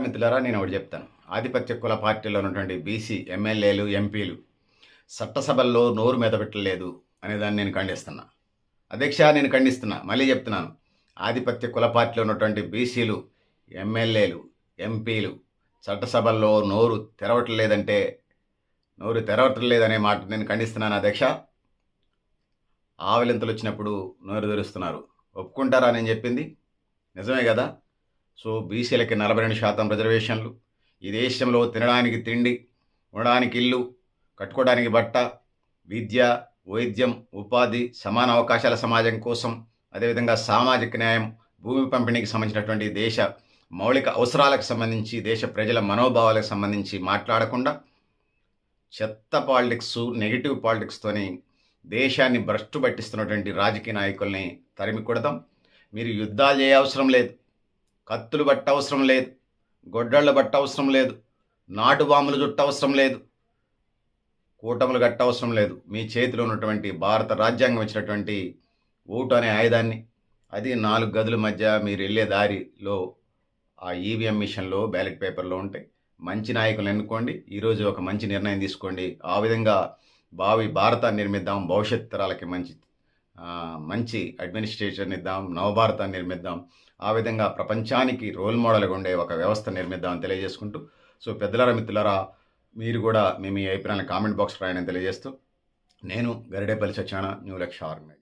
మిత్రులారా, నేను ఒకటి చెప్తాను. ఆధిపత్య కుల పార్టీలో ఉన్నటువంటి బీసీ ఎమ్మెల్యేలు, ఎంపీలు చట్టసభల్లో నోరు మెదపెట్టలేదు అనేదాన్ని నేను ఖండిస్తున్నా. అధ్యక్ష, నేను ఖండిస్తున్నా. మళ్ళీ చెప్తున్నాను. ఆధిపత్య కుల పార్టీలో ఉన్నటువంటి బీసీలు, ఎమ్మెల్యేలు, ఎంపీలు చట్టసభల్లో నోరు తెరవట్లేదనే మాట నేను ఖండిస్తున్నాను అధ్యక్ష. ఆవలింతలు వచ్చినప్పుడు నోరు తెరుస్తున్నారు. ఒప్పుకుంటారా నేను చెప్పింది? నిజమే కదా? సో బీసీలకి 42% రిజర్వేషన్లు, ఈ దేశంలో తినడానికి తిండి, ఉండడానికి ఇల్లు, కట్టుకోవడానికి బట్ట, విద్య, వైద్యం, ఉపాధి, సమాన అవకాశాల సమాజం కోసం, అదేవిధంగా సామాజిక న్యాయం, భూమి పంపిణీకి సంబంధించినటువంటి దేశ మౌలిక అవసరాలకు సంబంధించి, దేశ ప్రజల మనోభావాలకు సంబంధించి మాట్లాడకుండా చెత్త పాలిటిక్స్, నెగిటివ్ పాలిటిక్స్తోని దేశాన్ని భ్రష్టు పట్టిస్తున్నటువంటి రాజకీయ నాయకుల్ని తరిమి కొడదాం. మీరు యుద్ధాలు చేయవసరం లేదు, కత్తులు బట్ట అవసరం లేదు, గొడ్డళ్ళు బట్ట అవసరం లేదు, నాటు బాంబులు చుట్టవసరం లేదు, కూటములు కట్టవసరం లేదు. మీ చేతిలో ఉన్నటువంటి భారత రాజ్యాంగం ఇచ్చినటువంటి ఓటు అనే ఆయుధాన్ని, అది 4 గదుల మధ్య మీరు వెళ్ళే దారిలో ఆ ఈవీఎం మిషన్లో, బ్యాలెట్ పేపర్లో ఉంటాయి. మంచి నాయకులను ఎన్నుకోండి. ఈరోజు ఒక మంచి నిర్ణయం తీసుకోండి. ఆ విధంగా భారతాన్ని నిర్మిద్దాం. భవిష్యత్ తరాలకి మంచి అడ్మినిస్ట్రేషన్ ఇద్దాం. నవభారతాన్ని నిర్మిద్దాం. ఆ విధంగా ప్రపంచానికి రోల్ మోడల్గా ఉండే ఒక వ్యవస్థ నిర్మిద్దామని తెలియజేసుకుంటూ, సో పెద్దలారా, మిత్రులారా, మీరు కూడా మీ అభిప్రాయాలను కామెంట్ బాక్స్ రాయని తెలియజేస్తూ, నేను గరిడేపల్లి సత్యనారాయణ, న్యూ లక్ష్య ఆర్గనైజేషన్.